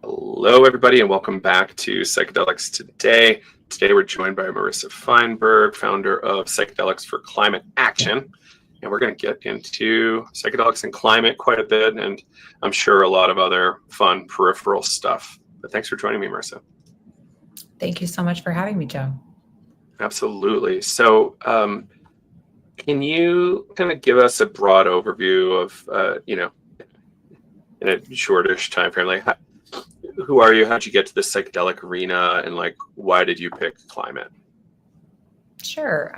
Hello, everybody, and welcome back to Psychedelics Today. Today, we're joined by Marisa Feinberg, founder of Psychedelics for Climate Action. And we're going to get into psychedelics and climate quite a bit, and I'm sure a lot of other fun peripheral stuff. But thanks for joining me, Marisa. Thank you so much for having me, Joe. Absolutely. So, can you kind of give us a broad overview of, in a shortish time frame, like who are you? How'd you get to the psychedelic arena, and like why did you pick climate? Sure.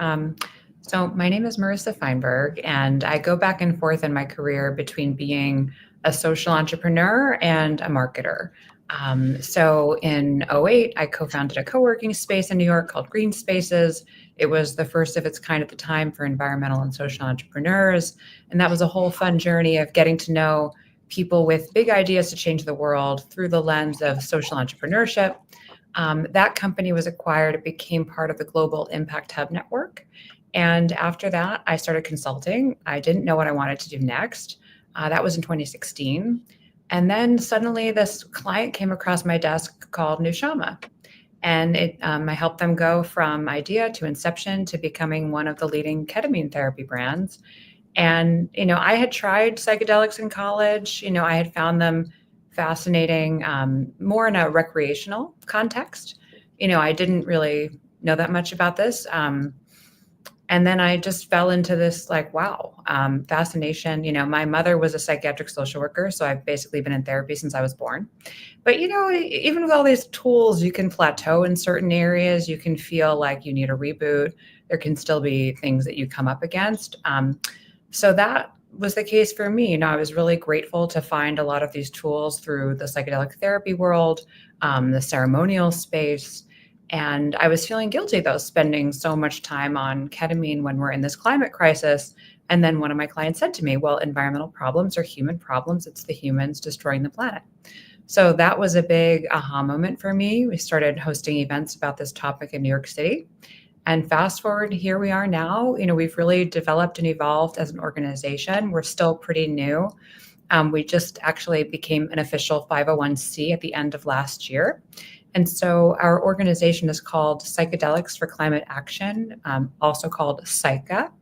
So my name is Marisa Feinberg, and I go back and forth in my career between being a social entrepreneur and a marketer. So in '08, I co-founded a co-working space in New York called Green Spaces. It was the first of its kind at the time for environmental and social entrepreneurs. And that was a whole fun journey of getting to know people with big ideas to change the world through the lens of social entrepreneurship. That company was acquired. It became part of the Global Impact Hub Network. And after that, I started consulting. I didn't know what I wanted to do next. That was in 2016. And then suddenly this client came across my desk called Nushama. And I helped them go from idea to inception to becoming one of the leading ketamine therapy brands. And, I had tried psychedelics in college. I had found them fascinating, more in a recreational context. I didn't really know that much about this. And then I just fell into this fascination. My mother was a psychiatric social worker, so I've basically been in therapy since I was born. But, even with all these tools, you can plateau in certain areas. You can feel like you need a reboot. There can still be things that you come up against. So that was the case for me. I was really grateful to find a lot of these tools through the psychedelic therapy world, the ceremonial space. And I was feeling guilty, though, spending so much time on ketamine when we're in this climate crisis. And then one of my clients said to me, well, environmental problems are human problems. It's the humans destroying the planet. So that was a big aha moment for me. We started hosting events about this topic in New York City. And fast forward, here we are now. We've really developed and evolved as an organization. We're still pretty new. We just actually became an official 501c at the end of last year. And so our organization is called Psychedelics for Climate Action, also called PSYCA.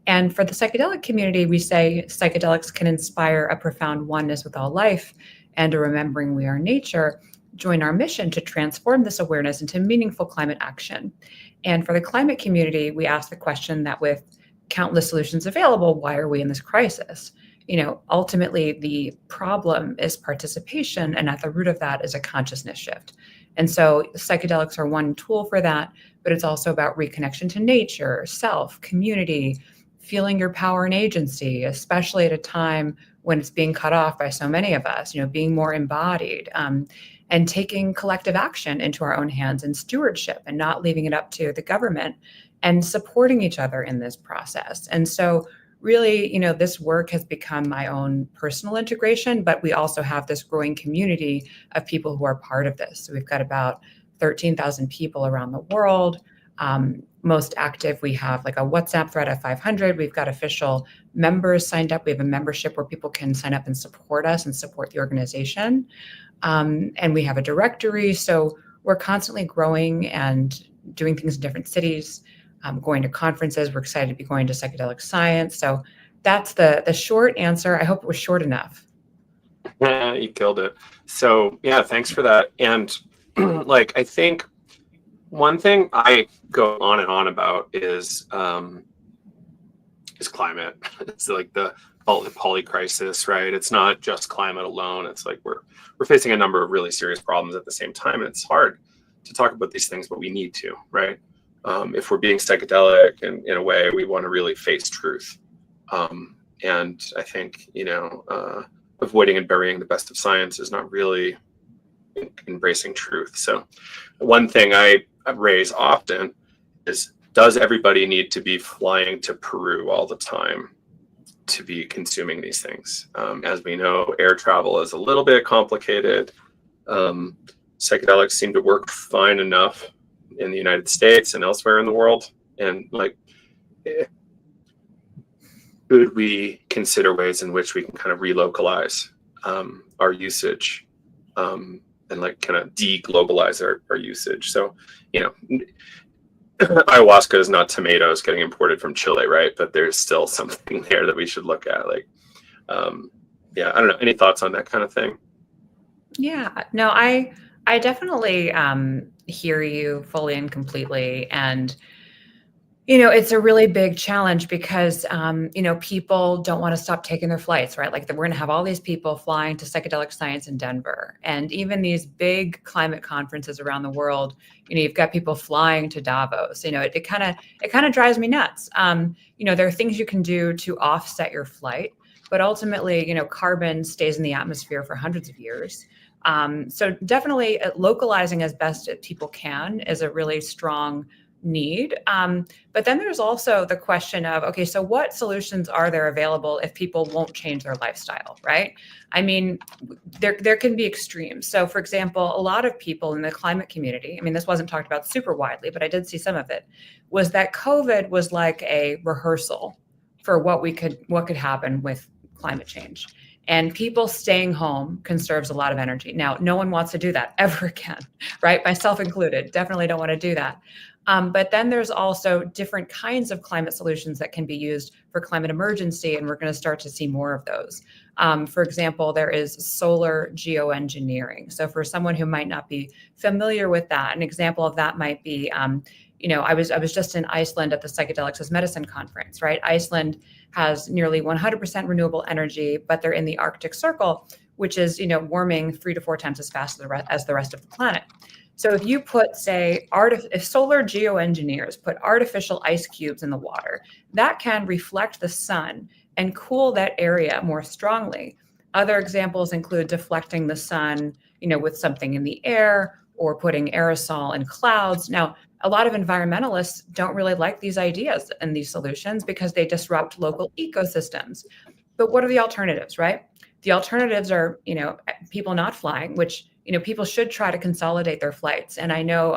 And for the psychedelic community, we say psychedelics can inspire a profound oneness with all life and a remembering we are nature. Join our mission to transform this awareness into meaningful climate action. And for the climate community, we ask the question that with countless solutions available, why are we in this crisis? Ultimately, the problem is participation, and at the root of that is a consciousness shift. And so psychedelics are one tool for that, but it's also about reconnection to nature, self, community, feeling your power and agency, especially at a time when it's being cut off by so many of us, being more embodied, and taking collective action into our own hands and stewardship and not leaving it up to the government and supporting each other in this process. And so really, this work has become my own personal integration, but we also have this growing community of people who are part of this. So we've got about 13,000 people around the world. Most active, we have like a WhatsApp thread of 500. We've got official members signed up. We have a membership where people can sign up and support us and support the organization. And we have a directory. So we're constantly growing and doing things in different cities. Going to conferences. We're excited to be going to psychedelic science. So that's the short answer. I hope it was short enough. You killed it. So yeah, thanks for that. And I think one thing I go on and on about is climate. It's like the poly crisis, right? It's not just climate alone. It's like we're facing a number of really serious problems at the same time, and it's hard to talk about these things, but we need to, right? If we're being psychedelic, and in a way, we want to really face truth. And I think, avoiding and burying the best of science is not really embracing truth. So one thing I raise often is, does everybody need to be flying to Peru all the time to be consuming these things? As we know, air travel is a little bit complicated. Psychedelics seem to work fine enough in the United States and elsewhere in the world. And could we consider ways in which we can kind of relocalize our usage and like kind of de-globalize our usage. So, you know, ayahuasca is not tomatoes getting imported from Chile, right? But there's still something there that we should look at. Like, yeah, I don't know. Any thoughts on that kind of thing? Yeah, no, I definitely hear you fully and completely. And it's a really big challenge because, people don't want to stop taking their flights, right? Like we're going to have all these people flying to psychedelic science in Denver, and even these big climate conferences around the world. You've got people flying to Davos. It kind of drives me nuts. There are things you can do to offset your flight, but ultimately, carbon stays in the atmosphere for hundreds of years. So definitely localizing as best as people can is a really strong need. But then there's also the question of, okay, so what solutions are there available if people won't change their lifestyle, right? I mean, there can be extremes. So for example, a lot of people in the climate community, I mean, this wasn't talked about super widely, but I did see some of it, was that COVID was like a rehearsal for what could happen with climate change. And people staying home conserves a lot of energy. Now, no one wants to do that ever again, right? Myself included, definitely don't want to do that. But then there's also different kinds of climate solutions that can be used for climate emergency, and we're going to start to see more of those. For example, there is solar geoengineering. So for someone who might not be familiar with that, an example of that might be, I was just in Iceland at the Psychedelics as Medicine conference, right? Iceland has nearly 100% renewable energy, but they're in the Arctic Circle, which is, warming 3 to 4 times as fast as the rest of the planet. So if you put, say, if solar geoengineers put artificial ice cubes in the water, that can reflect the sun and cool that area more strongly. Other examples include deflecting the sun, with something in the air, or putting aerosol in clouds. Now, a lot of environmentalists don't really like these ideas and these solutions because they disrupt local ecosystems. But what are the alternatives, right? The alternatives are, people not flying, which, people should try to consolidate their flights. And I know,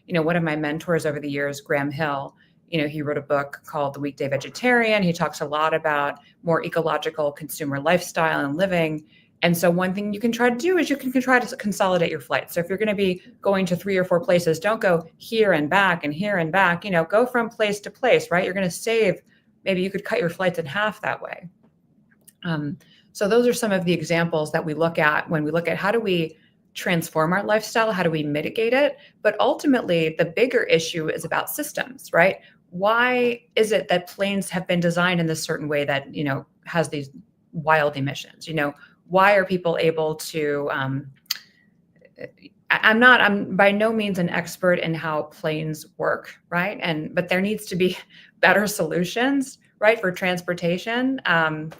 one of my mentors over the years, Graham Hill, he wrote a book called The Weekday Vegetarian. He talks a lot about more ecological consumer lifestyle and living. And so one thing you can try to do is you can try to consolidate your flights. So if you're going to be going to 3 or 4 places, don't go here and back and here and back, go from place to place, right? You're going to save, maybe you could cut your flights in half that way. So those are some of the examples that we look at when we look at how do we transform our lifestyle, how do we mitigate it? But ultimately, the bigger issue is about systems, right? Why is it that planes have been designed in this certain way that, has these wild emissions? Why are people able to, I'm by no means an expert in how planes work, right? But there needs to be better solutions, right, for transportation. And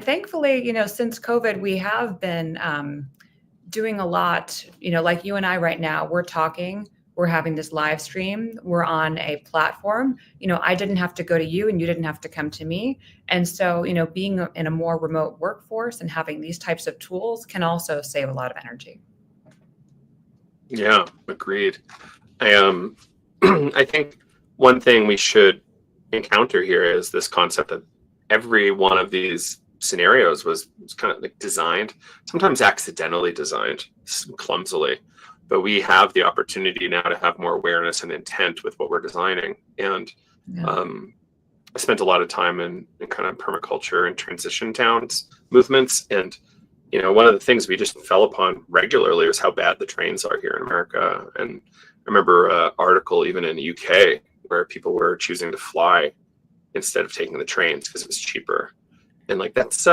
thankfully, since COVID, we have been doing a lot, like you and I right now, we're talking, we're having this live stream, we're on a platform. I didn't have to go to you and you didn't have to come to me. And so, being in a more remote workforce and having these types of tools can also save a lot of energy. Yeah, agreed. I think one thing we should encounter here is this concept that every one of these scenarios was kind of like designed, sometimes accidentally designed, clumsily. But we have the opportunity now to have more awareness and intent with what we're designing. And I spent a lot of time in kind of permaculture and transition towns movements. And, one of the things we just fell upon regularly was how bad the trains are here in America. And I remember an article even in the UK where people were choosing to fly instead of taking the trains because it was cheaper. And like, that's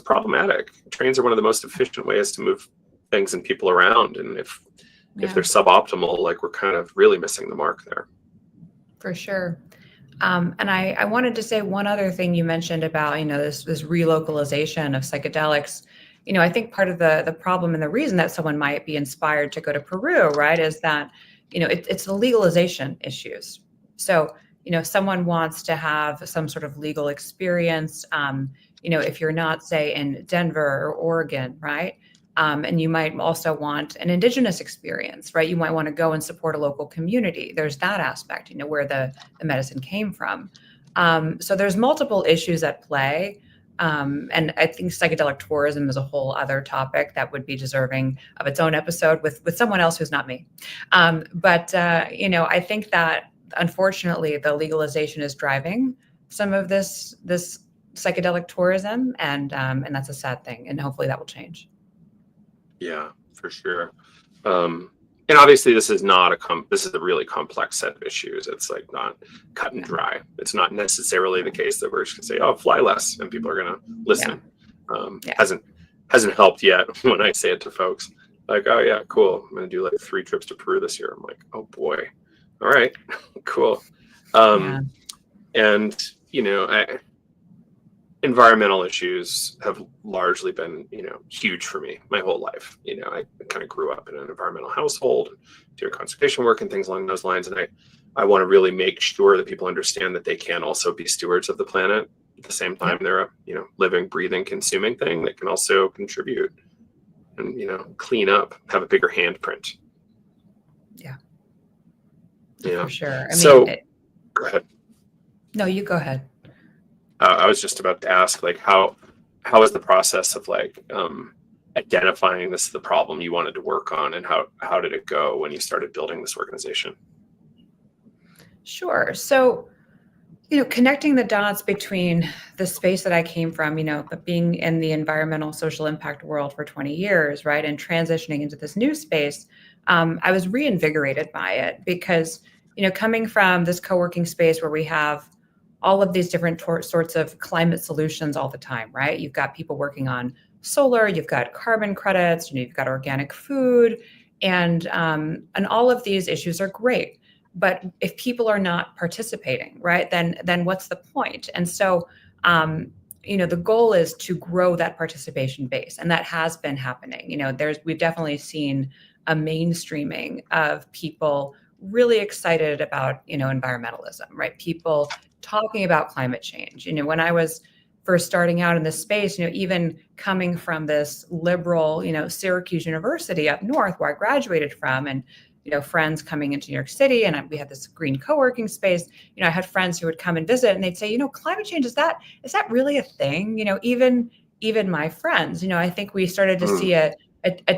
problematic. Trains are one of the most efficient ways to move things and people around. And if they're suboptimal, like we're kind of really missing the mark there. For sure. And I wanted to say one other thing you mentioned about, this relocalization of psychedelics. I think part of the problem and the reason that someone might be inspired to go to Peru, right, is that, it's the legalization issues. So, someone wants to have some sort of legal experience, if you're not, say, in Denver or Oregon, right? And you might also want an indigenous experience, right? You might want to go and support a local community. There's that aspect, where the medicine came from. So there's multiple issues at play. And I think psychedelic tourism is a whole other topic that would be deserving of its own episode with someone else who's not me. But I think that unfortunately the legalization is driving some of this psychedelic tourism, and that's a sad thing. And hopefully that will change. Yeah, for sure. And obviously, this is not this is a really complex set of issues. It's like not cut and dry. It's not necessarily the case that we're just gonna say, "Oh, fly less," and people are gonna listen. Hasn't helped yet when I say it to folks. Like, "Oh yeah, cool. I'm gonna do like 3 trips to Peru this year." I'm like, "Oh boy, all right, cool." And environmental issues have largely been, huge for me my whole life. I kind of grew up in an environmental household, doing conservation work and things along those lines. And I want to really make sure that people understand that they can also be stewards of the planet at the same time. They're a, living, breathing, consuming thing that can also contribute and, clean up, have a bigger handprint. Yeah. Yeah. For sure. I mean, go ahead. No, you go ahead. I was just about to ask, like, how is the process of identifying this the problem you wanted to work on, and how did it go when you started building this organization? Sure. So, connecting the dots between the space that I came from, but being in the environmental social impact world for 20 years, right, and transitioning into this new space, I was reinvigorated by it because, coming from this co-working space where we have all of these different sorts of climate solutions all the time, right? You've got people working on solar, you've got carbon credits, you've got organic food, and all of these issues are great. But if people are not participating, right, then what's the point? And so, the goal is to grow that participation base, and that has been happening. We've definitely seen a mainstreaming of people really excited about, environmentalism, right? People talking about climate change. When I was first starting out in this space, even coming from this liberal, Syracuse University up north where I graduated from, and, friends coming into New York City, and we had this green co-working space, I had friends who would come and visit and they'd say, climate change, is that really a thing? Even my friends, I think we started to see a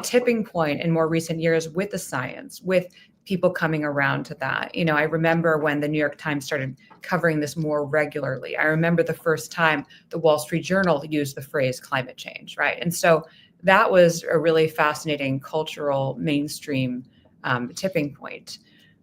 tipping point in more recent years with the science, with people coming around to that. I remember when the New York Times started covering this more regularly. I remember the first time the Wall Street Journal used the phrase climate change, right? And so that was a really fascinating cultural mainstream tipping point.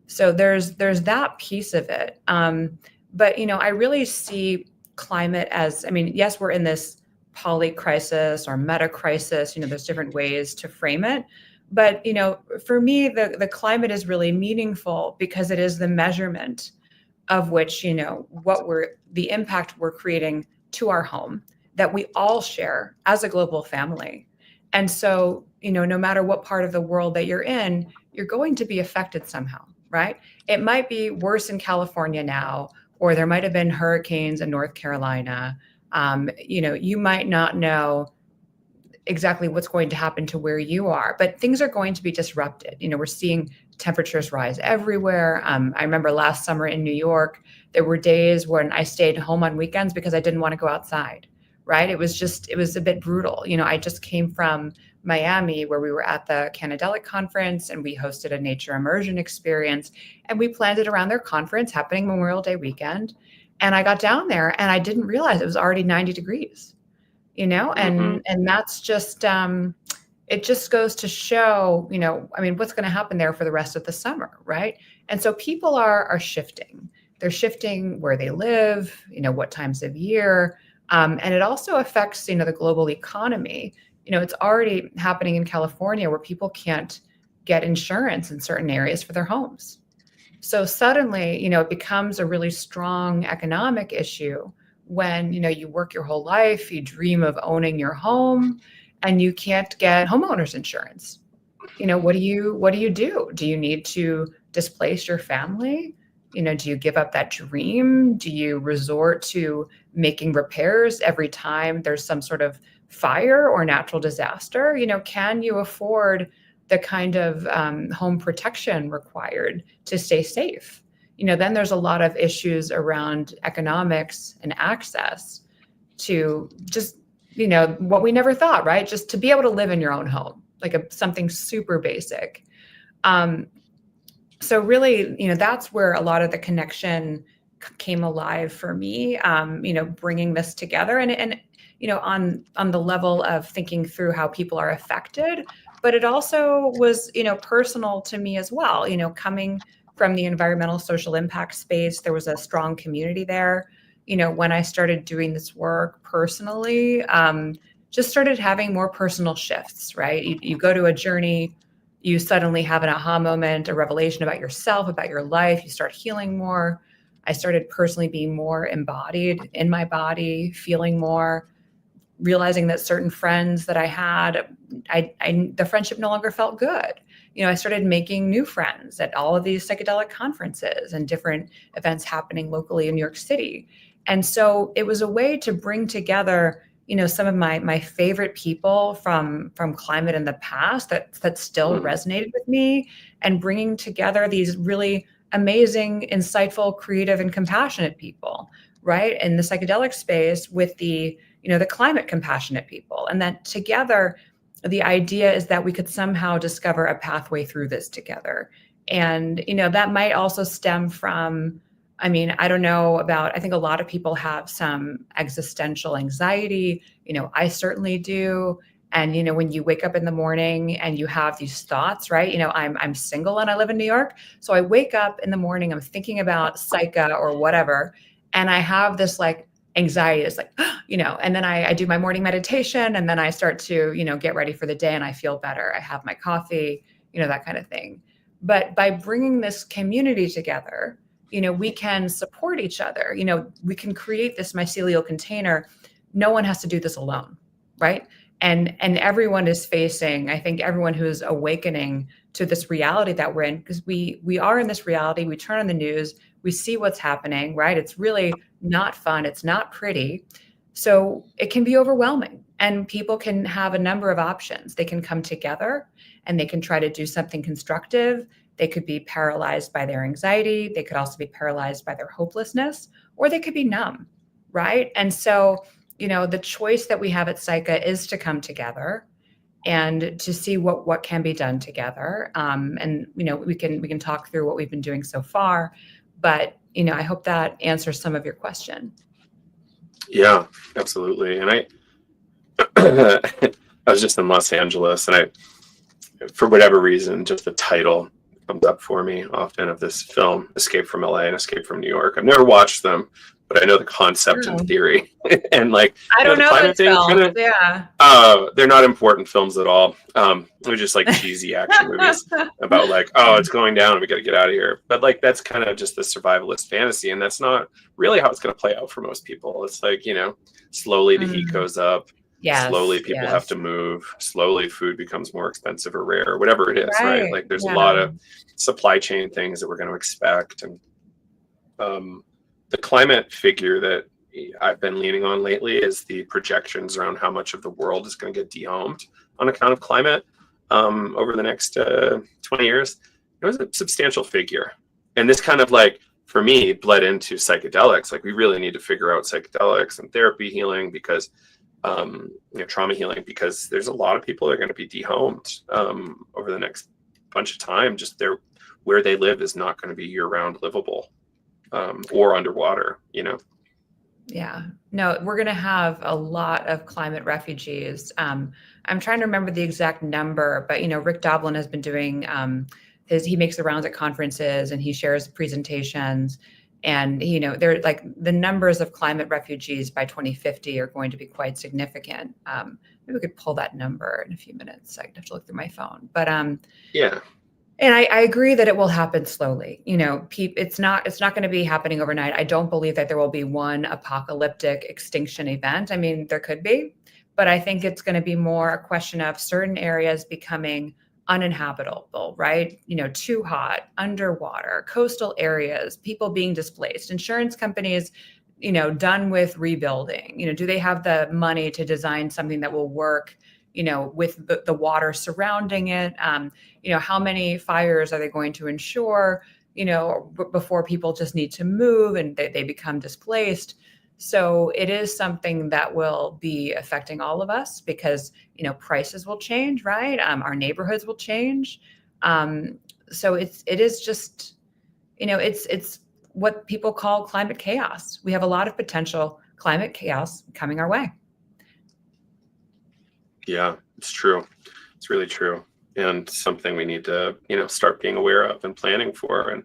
So there's that piece of it. But, I really see climate as, yes, we're in this poly crisis or meta crisis, there's different ways to frame it. But, for me, the climate is really meaningful because it is the measurement of which, the impact we're creating to our home that we all share as a global family. And so, no matter what part of the world that you're in, you're going to be affected somehow, right? It might be worse in California now, or there might have been hurricanes in North Carolina. You might not know exactly what's going to happen to where you are, but things are going to be disrupted. We're seeing temperatures rise everywhere. I remember last summer in New York, there were days when I stayed home on weekends because I didn't want to go outside, right? It was a bit brutal. I just came from Miami where we were at the Psychedelics conference and we hosted a nature immersion experience, and we planned it around their conference happening Memorial Day weekend. And I got down there and I didn't realize it was already 90 degrees. And that's just, it just goes to show, what's going to happen there for the rest of the summer, right? And so people are shifting. They're shifting where they live, what times of year. And it also affects, the global economy. It's already happening in California where people can't get insurance in certain areas for their homes. So suddenly, it becomes a really strong economic issue when, you work your whole life, you dream of owning your home, and you can't get homeowners insurance. What do you do? Do you need to displace your family? Do you give up that dream? Do you resort to making repairs every time there's some sort of fire or natural disaster? Can you afford the kind of home protection required to stay safe? Then there's a lot of issues around economics and access. to just, what we never thought, right? Just to be able to live in your own home, like something super basic. So really, that's where a lot of the connection came alive for me, bringing this together and on the level of thinking through how people are affected, but it also was, personal to me as well, coming from the environmental social impact space. There was a strong community there. When I started doing this work personally, just started having more personal shifts, right? You go to a journey, you suddenly have an aha moment, a revelation about yourself, about your life. You start healing more. I started personally being more embodied in my body, feeling more, realizing that certain friends that I had, the friendship no longer felt good. I started making new friends at all of these psychedelic conferences and different events happening locally in New York City. And so it was a way to bring together, some of my favorite people from climate in the past that still resonated with me, and bringing together these really amazing, insightful, creative, and compassionate people, right? In the psychedelic space with the climate compassionate people. And that together, the idea is that we could somehow discover a pathway through this together. And, that might also stem from, I don't know I think a lot of people have some existential anxiety. I certainly do. And, when you wake up in the morning and you have these thoughts, right? I'm single and I live in New York. So I wake up in the morning, I'm thinking about psycha or whatever. And I have this anxiety is and then I do my morning meditation, and then I start to, get ready for the day, and I feel better. I have my coffee, that kind of thing. But by bringing this community together, we can support each other. We can create this mycelial container. No one has to do this alone, right? And everyone is facing, I think everyone who's awakening to this reality that we're in, because we are in this reality. We turn on the news, we see what's happening, right? It's really not fun. It's not pretty. So it can be overwhelming, and people can have a number of options. They can come together and they can try to do something constructive. They could be paralyzed by their anxiety. They could also be paralyzed by their hopelessness, or they could be numb, right? And so, the choice that we have at Psycha is to come together and to see what can be done together. And, we can talk through what we've been doing so far, but, I hope that answers some of your question. Yeah, absolutely. And I was just in Los Angeles, and for whatever reason, just the title comes up for me often of this film, Escape from LA and Escape from New York. I've never watched them, but I know the concept and theory. And I don't know climate thing, films. Yeah. They're not important films at all. They're just cheesy action movies about it's going down and we got to get out of here. But that's kind of just the survivalist fantasy, and that's not really how it's going to play out for most people. It's slowly the heat goes up. Yes, slowly people have to move. Slowly food becomes more expensive or rare, or whatever it is, right? There's a lot of supply chain things that we're going to expect. And the climate figure that I've been leaning on lately is the projections around how much of the world is going to get dehomed on account of climate over the next 20 years. It was a substantial figure. And this kind of for me, bled into psychedelics. We really need to figure out psychedelics and therapy healing, because trauma healing, because there's a lot of people that are going to be dehomed over the next bunch of time. Just where they live is not going to be year-round livable, or underwater, Yeah, no, we're going to have a lot of climate refugees. I'm trying to remember the exact number, but Rick Doblin has been doing he makes the rounds at conferences and he shares presentations. And, they're the numbers of climate refugees by 2050 are going to be quite significant. Maybe we could pull that number in a few minutes. I'd have to look through my phone. But yeah. And I agree that it will happen slowly. It's not going to be happening overnight. I don't believe that there will be one apocalyptic extinction event. There could be, but I think it's going to be more a question of certain areas becoming uninhabitable, right? Too hot, underwater, coastal areas, people being displaced, insurance companies, done with rebuilding. Do they have the money to design something that will work, with the water surrounding it? How many fires are they going to insure, before people just need to move and they become displaced? So it is something that will be affecting all of us because, prices will change, right? Our neighborhoods will change. So it is just, it's what people call climate chaos. We have a lot of potential climate chaos coming our way. Yeah, it's true. It's really true. And something we need to, start being aware of and planning for. And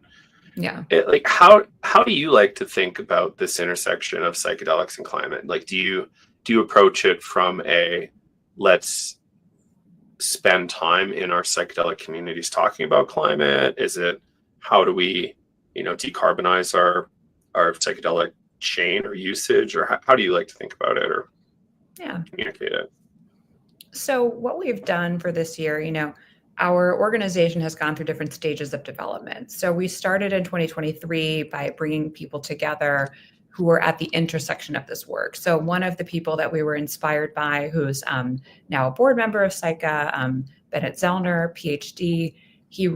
Yeah. like, how do you like to think about this intersection of psychedelics and climate? Like, do you approach it from a let's spend time in our psychedelic communities talking about climate? Is it how do we, decarbonize our psychedelic chain or usage, or how do you like to think about it or Yeah. communicate it? So what we've done for this year, our organization has gone through different stages of development. So we started in 2023 by bringing people together who were at the intersection of this work. So one of the people that we were inspired by, who's now a board member of PSYCA, Bennett Zellner, PhD, he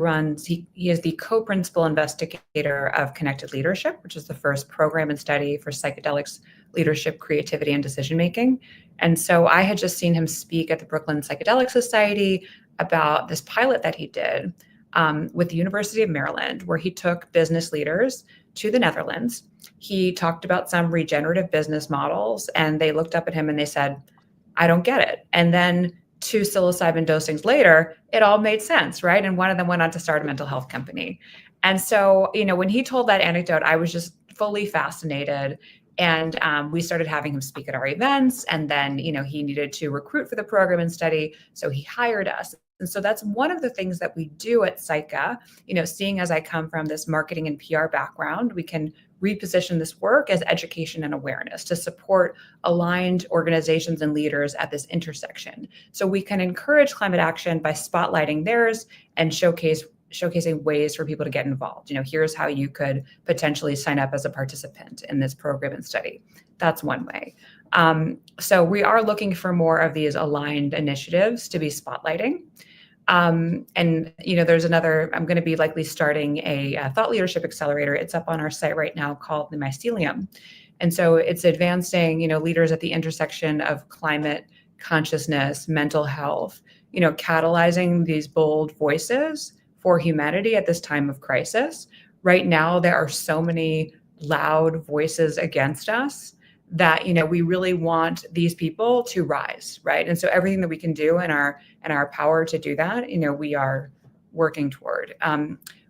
is the co-principal investigator of Connected Leadership, which is the first program and study for psychedelics, leadership, creativity, and decision-making. And so I had just seen him speak at the Brooklyn Psychedelic Society about this pilot that he did with the University of Maryland, where he took business leaders to the Netherlands. He talked about some regenerative business models, and they looked up at him and they said, I don't get it. And then 2 psilocybin dosings later, it all made sense, right? And one of them went on to start a mental health company. And so, when he told that anecdote, I was just fully fascinated. And we started having him speak at our events. And then, he needed to recruit for the program and study. So he hired us. And so that's one of the things that we do at PSYCA. Seeing as I come from this marketing and PR background, we can reposition this work as education and awareness to support aligned organizations and leaders at this intersection. So we can encourage climate action by spotlighting theirs and showcasing ways for people to get involved. Here's how you could potentially sign up as a participant in this program and study. That's one way. So we are looking for more of these aligned initiatives to be spotlighting. And there's another, I'm going to be likely starting a thought leadership accelerator. It's up on our site right now called the Mycelium. And so it's advancing, leaders at the intersection of climate consciousness, mental health, catalyzing these bold voices for humanity at this time of crisis. Right now, there are so many loud voices against us that we really want these people to rise, right? And so everything that we can do in our power to do that, we are working toward.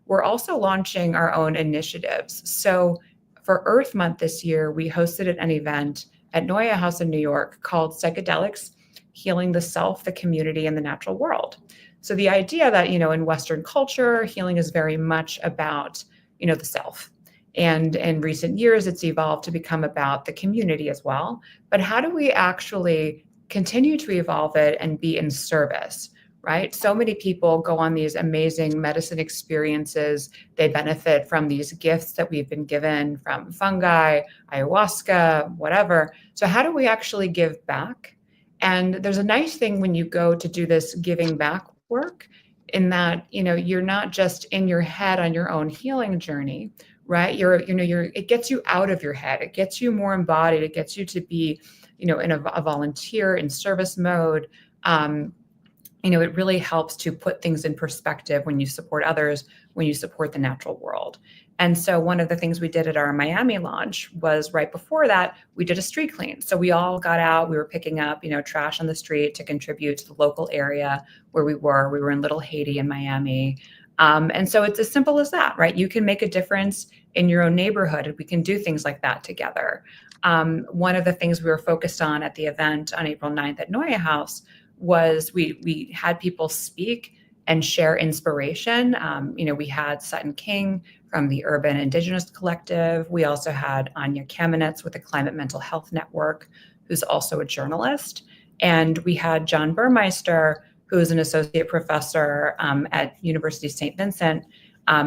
We're also launching our own initiatives. So for Earth Month this year, we hosted an event at Noya House in New York called Psychedelics: Healing the Self, the Community, and the Natural World. So the idea that, in Western culture, healing is very much about, the self. And in recent years, it's evolved to become about the community as well. But how do we actually continue to evolve it and be in service, right? So many people go on these amazing medicine experiences. They benefit from these gifts that we've been given from fungi, ayahuasca, whatever. So how do we actually give back? And there's a nice thing when you go to do this giving back work in that, you're not just in your head on your own healing journey, right? It gets you out of your head. It gets you more embodied. It gets you to be, in a volunteer in service mode. It really helps to put things in perspective when you support others, when you support the natural world. And so one of the things we did at our Miami launch was right before that, we did a street clean. So we all got out, we were picking up, trash on the street to contribute to the local area where we were. We were in Little Haiti in Miami. And so it's as simple as that, right? You can make a difference in your own neighborhood, and we can do things like that together. One of the things we were focused on at the event on April 9th at Noya House was we had people speak and share inspiration. We had Sutton King from the Urban Indigenous Collective. We also had Anya Kamenetz with the Climate Mental Health Network, who's also a journalist. And we had John Burmeister, who is an associate professor at University of St. Vincent,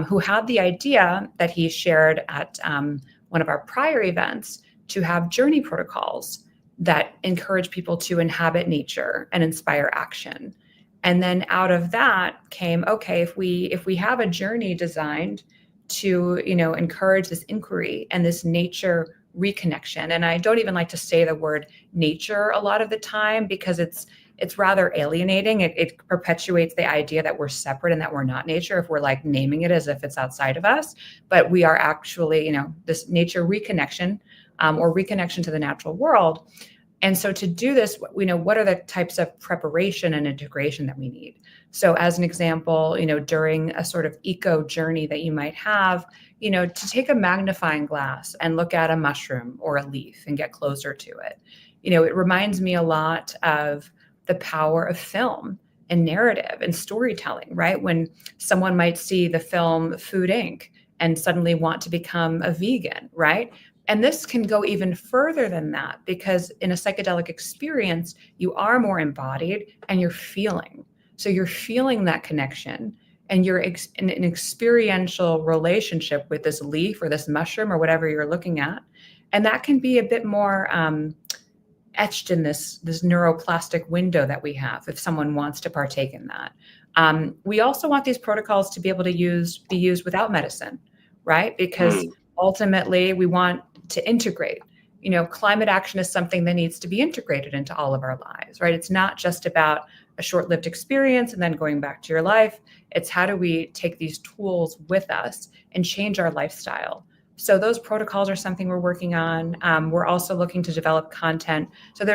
who had the idea that he shared at one of our prior events to have journey protocols that encourage people to inhabit nature and inspire action. And then out of that came, okay, if we have a journey designed to, encourage this inquiry and this nature reconnection. And I don't even like to say the word nature a lot of the time because it's rather alienating. It perpetuates the idea that we're separate and that we're not nature if we're like naming it as if it's outside of us. But we are actually, this nature reconnection or reconnection to the natural world. And so to do this, what are the types of preparation and integration that we need? So as an example, during a sort of eco journey that you might have, to take a magnifying glass and look at a mushroom or a leaf and get closer to it. It reminds me a lot of the power of film and narrative and storytelling, right? When someone might see the film Food Inc. and suddenly want to become a vegan, right? And this can go even further than that because in a psychedelic experience, you are more embodied and you're feeling. So you're feeling that connection and you're in an experiential relationship with this leaf or this mushroom or whatever you're looking at. And that can be a bit more etched in this neuroplastic window that we have if someone wants to partake in that. We also want these protocols to be able to be used without medicine, right? Because ultimately we want to integrate. Climate action is something that needs to be integrated into all of our lives, right? It's not just about a short-lived experience and then going back to your life. It's how do we take these tools with us and change our lifestyle? So those protocols are something we're working on. We're also looking to develop content. So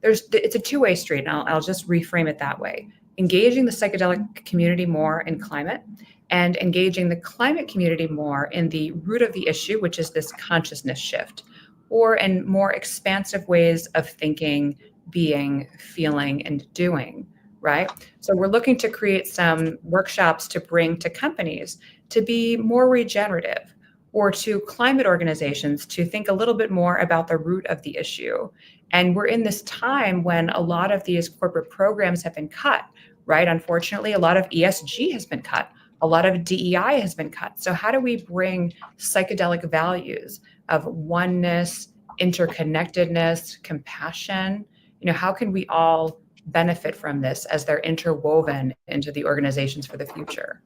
it's a two-way street, and I'll just reframe it that way. Engaging the psychedelic community more in climate and engaging the climate community more in the root of the issue, which is this consciousness shift, or in more expansive ways of thinking, being, feeling, and doing, right? So we're looking to create some workshops to bring to companies to be more regenerative, or to climate organizations to think a little bit more about the root of the issue. And we're in this time when a lot of these corporate programs have been cut, right? Unfortunately, a lot of ESG has been cut. A lot of DEI has been cut. So how do we bring psychedelic values of oneness, interconnectedness, compassion? How can we all benefit from this as they're interwoven into the organizations for the future?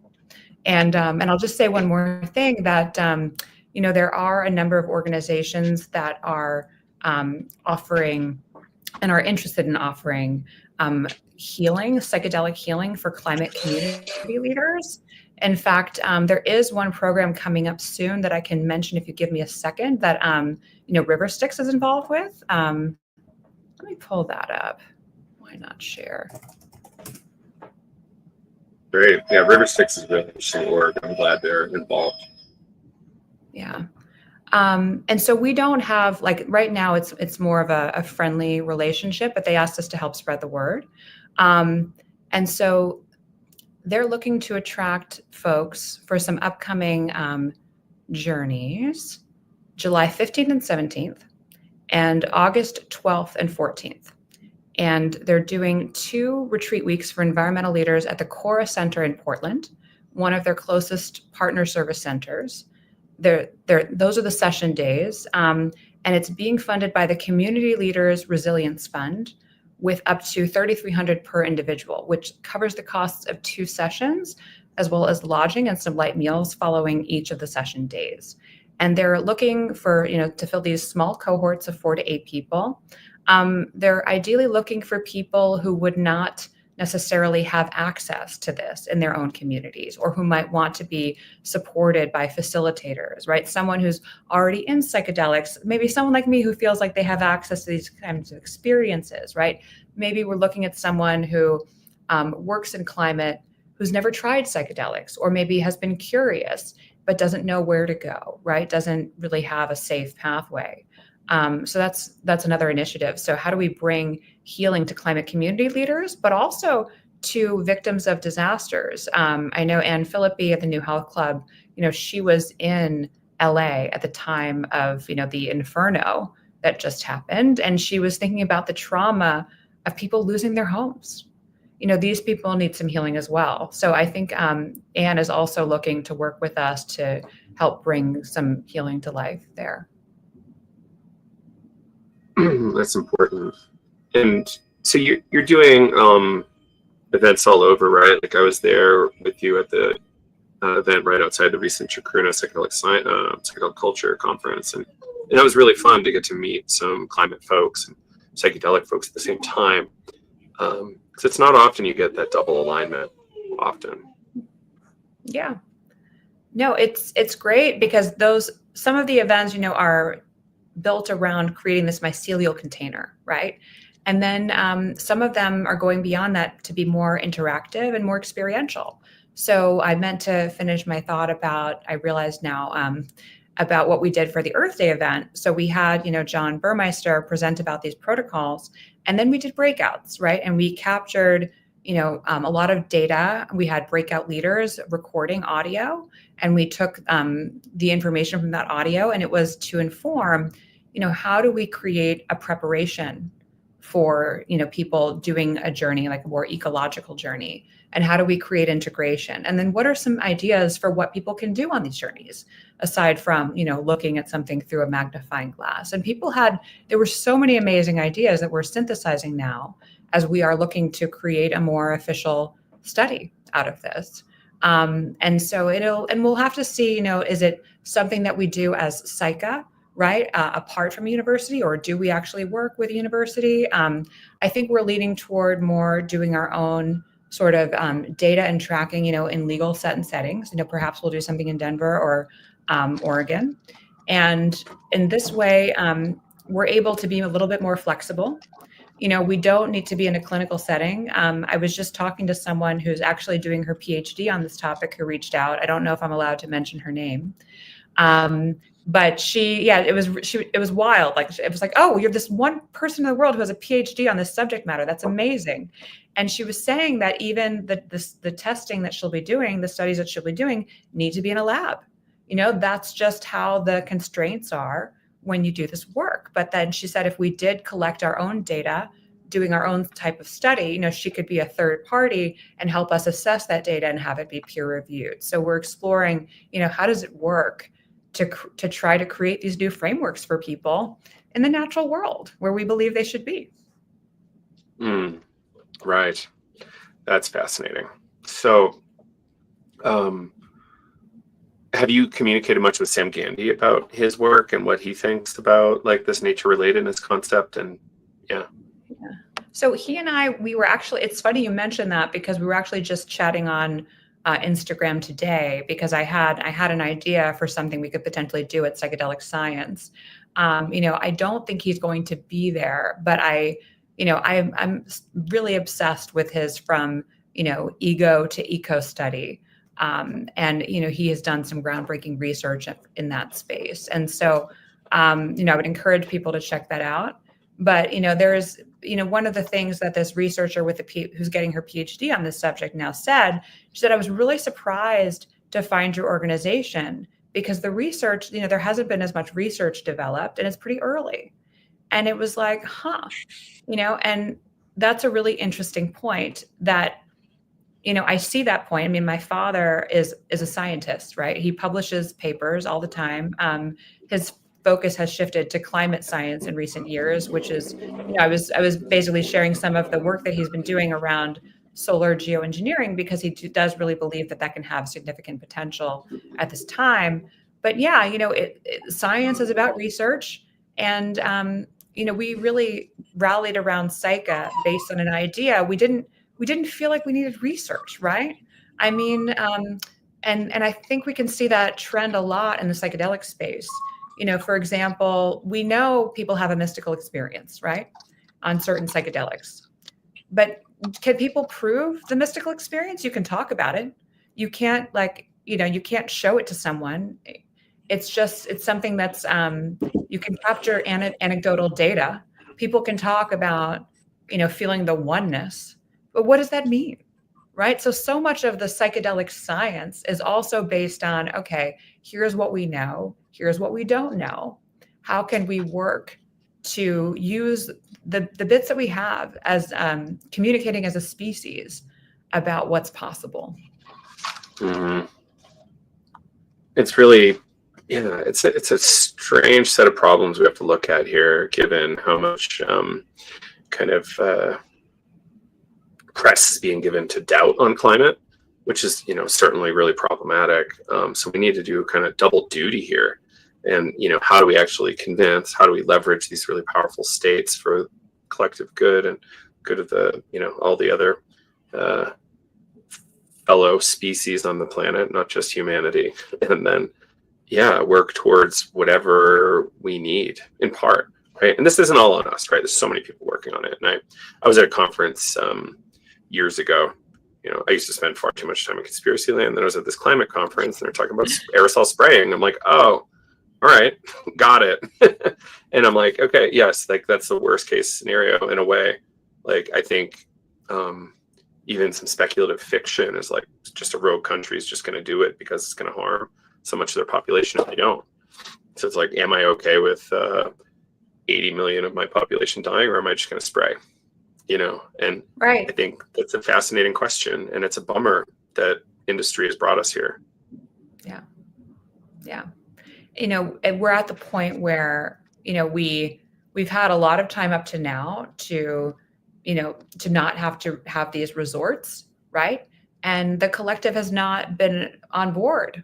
And I'll just say one more thing that, there are a number of organizations that are offering and are interested in offering healing, psychedelic healing for climate community leaders. In fact, there is one program coming up soon that I can mention if you give me a second that, River Styx is involved with. Let me pull that up. Why not share? Great. Yeah, River Styx is really interesting work. I'm glad they're involved. Yeah. And so we don't have, like, right now it's more of a friendly relationship, but they asked us to help spread the word. And so they're looking to attract folks for some upcoming journeys, July 15th and 17th, and August 12th and 14th. And they're doing 2 retreat weeks for environmental leaders at the Cora Center in Portland, one of their closest partner service centers. Those are the session days, and it's being funded by the Community Leaders Resilience Fund with up to $3,300 per individual, which covers the costs of 2 sessions, as well as lodging and some light meals following each of the session days. And they're looking for, to fill these small cohorts of 4 to 8 people. They're ideally looking for people who would not necessarily have access to this in their own communities, or who might want to be supported by facilitators, right? Someone who's already in psychedelics, maybe someone like me who feels like they have access to these kinds of experiences, right? Maybe we're looking at someone who works in climate, who's never tried psychedelics, or maybe has been curious, but doesn't know where to go, right? Doesn't really have a safe pathway. So that's another initiative. So how do we bring healing to climate community leaders, but also to victims of disasters? I know Anne Philippi at the New Health Club, she was in LA at the time of, the inferno that just happened. And she was thinking about the trauma of people losing their homes. These people need some healing as well. So I think Anne is also looking to work with us to help bring some healing to life there. That's important. And so you're doing events all over, right? Like I was there with you at the event right outside the recent Chacruna Psychedelic Culture Conference, and And that was really fun to get to meet some climate folks and psychedelic folks at the same time. Because it's not often you get that double alignment often. Yeah. No, it's great because some of the events, are built around creating this mycelial container, right? And then some of them are going beyond that to be more interactive and more experiential. So I meant to finish my thought I realized now, about what we did for the Earth Day event. So we had, John Burmeister present about these protocols, and then we did breakouts, right? And we captured, a lot of data. We had breakout leaders recording audio, and we took the information from that audio, and it was to inform, how do we create a preparation for, people doing a journey, like a more ecological journey, and how do we create integration? And then what are some ideas for what people can do on these journeys, aside from, looking at something through a magnifying glass? And there were so many amazing ideas that we're synthesizing now as we are looking to create a more official study out of this. And so we'll have to see, is it something that we do as Psycha, right, apart from university, or do we actually work with university? I think we're leaning toward more doing our own sort of data and tracking, in legal set and settings. Perhaps we'll do something in Denver or Oregon. And in this way, we're able to be a little bit more flexible. We don't need to be in a clinical setting. I was just talking to someone who's actually doing her PhD on this topic who reached out. I don't know if I'm allowed to mention her name. But it was wild. Like, it was like, oh, you're this one person in the world who has a PhD on this subject matter. That's amazing. And she was saying that even the testing that she'll be doing, the studies that she'll be doing, need to be in a lab. That's just how the constraints are when you do this work. But then she said, if we did collect our own data, doing our own type of study, she could be a third party and help us assess that data and have it be peer reviewed. So we're exploring, how does it work to try to create these new frameworks for people in the natural world where we believe they should be. Right. That's fascinating. So, have you communicated much with Sam Gandy about his work and what he thinks about like this nature relatedness concept? And yeah. So he and we were actually, it's funny you mentioned that, because we were actually just chatting on Instagram today, because I had an idea for something we could potentially do at Psychedelic Science. I don't think he's going to be there, but I'm really obsessed with his from ego to eco study, and he has done some groundbreaking research in that space, and so I would encourage people to check that out. But there's one of the things that this researcher who's getting her PhD on this subject now said, she said, I was really surprised to find your organization, because the research, there hasn't been as much research developed, and it's pretty early. And it was like, and that's a really interesting point that, I see that point. I mean, my father is a scientist, right? He publishes papers all the time. His focus has shifted to climate science in recent years, which is, I was basically sharing some of the work that he's been doing around solar geoengineering, because he does really believe that can have significant potential at this time. But yeah, science is about research, and we really rallied around Psycha based on an idea. We didn't feel like we needed research, right? I mean, and I think we can see that trend a lot in the psychedelic space. For example, we know people have a mystical experience, right, on certain psychedelics. But can people prove the mystical experience? You can talk about it. You can't you can't show it to someone. It's something that's, you can capture anecdotal data. People can talk about, feeling the oneness, but what does that mean? Right? So much of the psychedelic science is also based on, okay, here's what we know, here's what we don't know. How can we work to use the bits that we have as communicating as a species about what's possible? Mm-hmm. It's really, it's a strange set of problems we have to look at here, given how much kind of press is being given to doubt on climate, which is certainly really problematic. So we need to do kind of double duty here And, how do we actually convince, how do we leverage these really powerful states for collective good and good of the, all the other fellow species on the planet, not just humanity. And then, work towards whatever we need in part, right? And this isn't all on us, right? There's so many people working on it. And I was at a conference years ago. I used to spend far too much time in conspiracy land. Then I was at this climate conference and they're talking about aerosol spraying. I'm like, oh, all right, got it. And I'm like, okay, yes, like that's the worst case scenario in a way. Like, I think even some speculative fiction is like just a rogue country is just going to do it because it's going to harm so much of their population if they don't. So it's like, am I okay with 80 million of my population dying, or am I just going to spray? And right. I think that's a fascinating question, and it's a bummer that industry has brought us here. Yeah. We're at the point where we've had a lot of time up to now to not have to have these resorts, right? And the collective has not been on board,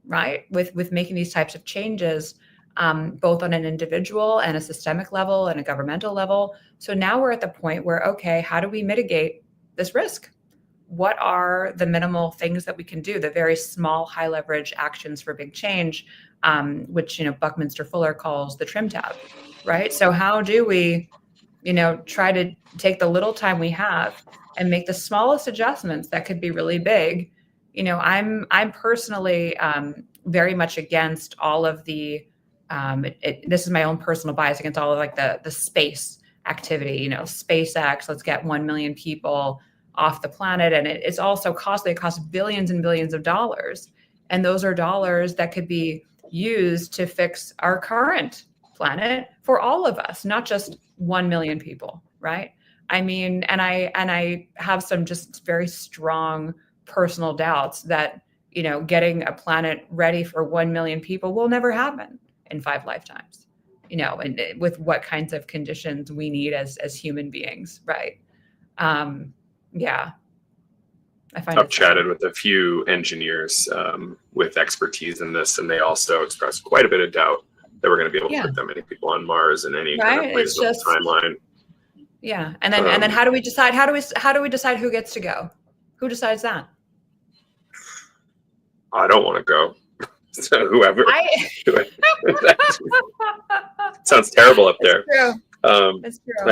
right, with making these types of changes, both on an individual and a systemic level and a governmental level. So now we're at the point where, okay, how do we mitigate this risk? What are the minimal things that we can do, the very small, high leverage actions for big change, which, Buckminster Fuller calls the trim tab, right? So how do we, try to take the little time we have and make the smallest adjustments that could be really big? I'm personally very much against all of the, this is my own personal bias, against all of like the space activity, SpaceX, let's get 1 million people off the planet. And it's also costly. It costs billions and billions of dollars. And those are dollars that could be used to fix our current planet for all of us, not just 1 million people, right? I mean, and I have some just very strong personal doubts that, getting a planet ready for 1 million people will never happen in 5 lifetimes, and with what kinds of conditions we need as human beings, right? I've chatted with a few engineers with expertise in this, and they also expressed quite a bit of doubt that we're going to be able to put that many people on Mars in any kind of reasonable timeline. Yeah, and then how do we decide? How do we decide who gets to go? Who decides that? I don't want to go. So whoever. Sounds terrible up there. It's true.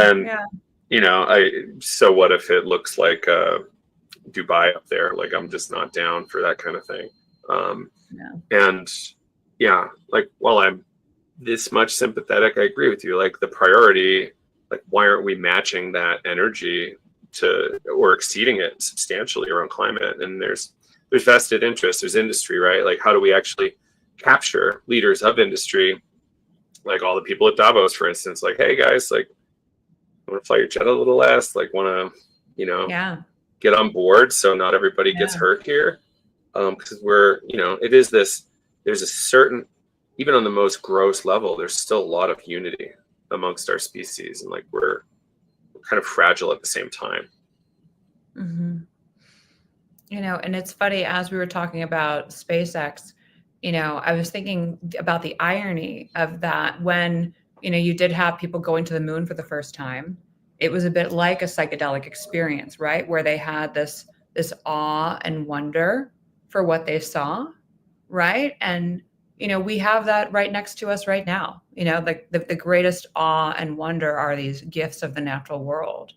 And so what if it looks like Dubai up there? Like, I'm just not down for that kind of thing. And like, while I'm this much sympathetic, I agree with you. Like, the priority, like, why aren't we matching that energy to, or exceeding it substantially around climate? And there's vested interest, there's industry, right? Like, how do we actually capture leaders of industry, like all the people at Davos, for instance? Like, hey guys, like, want to fly your jet a little less? Like, want to, get on board so not everybody gets hurt here? Because we're, it is this. There's a certain, even on the most gross level, there's still a lot of unity amongst our species, and like we're kind of fragile at the same time. Mm-hmm. And it's funny, as we were talking about SpaceX, I was thinking about the irony of that when, you did have people going to the moon for the first time. It was a bit like a psychedelic experience, right? Where they had this awe and wonder for what they saw, right? And, we have that right next to us right now. Like the greatest awe and wonder are these gifts of the natural world.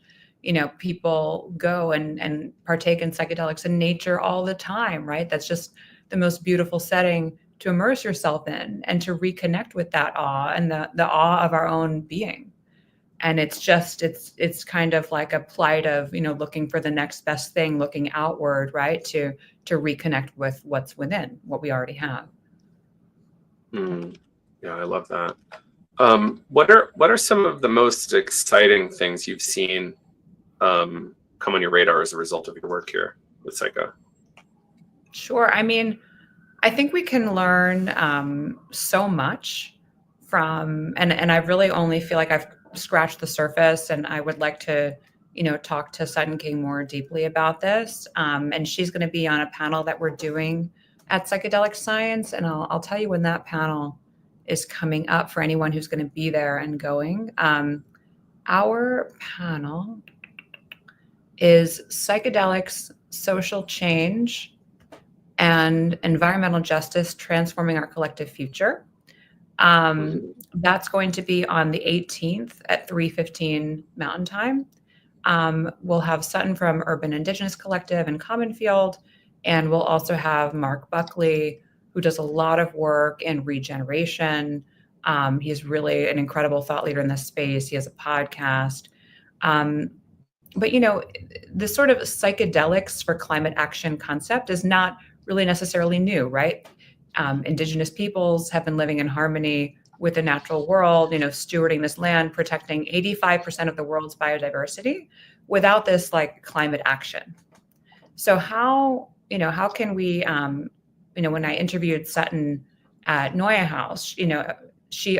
People go and partake in psychedelics in nature all the time, right? That's just the most beautiful setting to immerse yourself in and to reconnect with that awe and the awe of our own being. And it's kind of like a plight of, looking for the next best thing, looking outward, right? To reconnect with what's within, what we already have. Yeah, I love that. What are some of the most exciting things you've seen come on your radar as a result of your work here with Psycho? Sure. I mean, I think we can learn so much from, and I really only feel like I've scratched the surface, and I would like to, talk to Sutton King more deeply about this. And she's going to be on a panel that we're doing at Psychedelic Science. And I'll tell you when that panel is coming up for anyone who's going to be there and going. Our panel is Psychedelics, Social Change, and Environmental Justice, Transforming Our Collective Future. That's going to be on the 18th at 3:15 Mountain Time. We'll have Sutton from Urban Indigenous Collective and Common Field, and we'll also have Mark Buckley, who does a lot of work in regeneration. He's really an incredible thought leader in this space. He has a podcast. But, the sort of psychedelics for climate action concept is not really necessarily new, right? Indigenous peoples have been living in harmony with the natural world, stewarding this land, protecting 85% of the world's biodiversity without this like climate action. So how can we, when I interviewed Sutton at Noya House, she,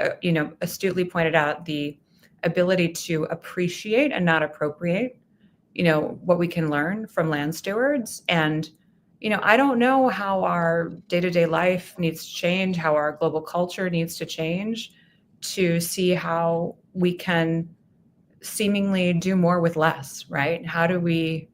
astutely pointed out the ability to appreciate and not appropriate, what we can learn from land stewards. And, I don't know how our day-to-day life needs to change, how our global culture needs to change to see how we can seemingly do more with less, right? How do we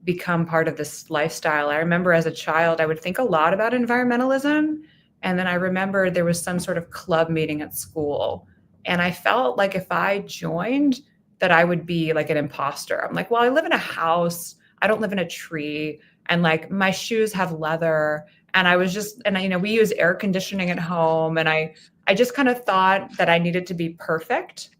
become part of this lifestyle? I remember as a child, I would think a lot about environmentalism. And then I remember there was some sort of club meeting at school. And I felt like if I joined, that I would be like an imposter. I'm like, well, I live in a house. I don't live in a tree. And like my shoes have leather. And I was just, and we use air conditioning at home. And I just kind of thought that I needed to be perfect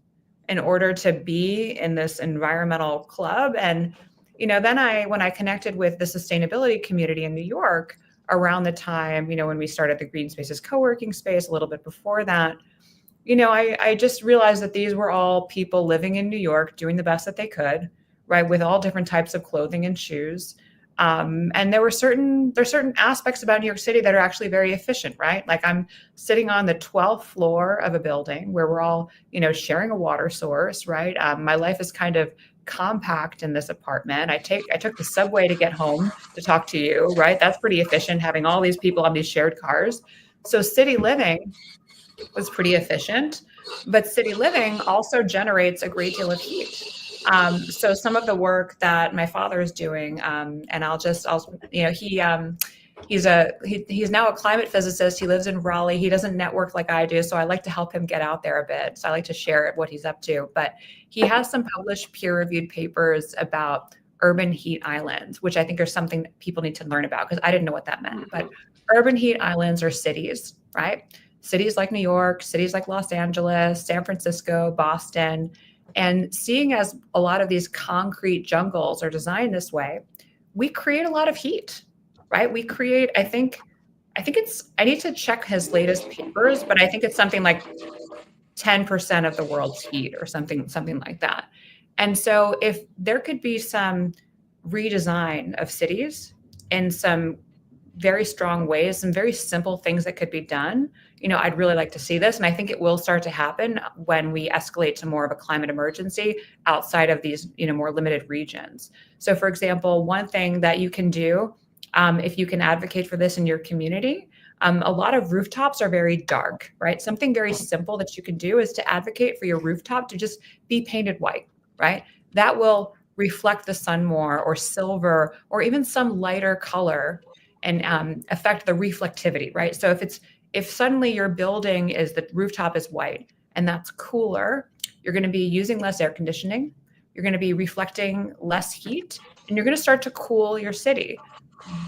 in order to be in this environmental club. And, then when I connected with the sustainability community in New York around the time, when we started the Green Spaces co-working space, a little bit before that, I just realized that these were all people living in New York, doing the best that they could, right, with all different types of clothing and shoes. And there's certain aspects about New York City that are actually very efficient, right? Like I'm sitting on the 12th floor of a building where we're all, sharing a water source, right? My life is kind of compact in this apartment. I took the subway to get home to talk to you, right? That's pretty efficient, having all these people on these shared cars. So city living was pretty efficient, but city living also generates a great deal of heat. So some of the work that my father is doing, and he's now a climate physicist. He lives in Raleigh. He doesn't network like I do, so I like to help him get out there a bit. So I like to share what he's up to. But he has some published peer-reviewed papers about urban heat islands, which I think are something that people need to learn about because I didn't know what that meant. But urban heat islands are cities, right? Cities like New York, cities like Los Angeles, San Francisco, Boston. And seeing as a lot of these concrete jungles are designed this way, we create a lot of heat, right? We create, I need to check his latest papers, but I think it's something like 10% of the world's heat or something like that. And so if there could be some redesign of cities in some very strong ways, some very simple things that could be done, I'd really like to see this. And I think it will start to happen when we escalate to more of a climate emergency outside of these, more limited regions. So for example, one thing that you can do, if you can advocate for this in your community, a lot of rooftops are very dark, right? Something very simple that you can do is to advocate for your rooftop to just be painted white, right? That will reflect the sun more, or silver, or even some lighter color, and affect the reflectivity, right? So if suddenly your building the rooftop is white and that's cooler, you're going to be using less air conditioning, you're going to be reflecting less heat, and you're going to start to cool your city.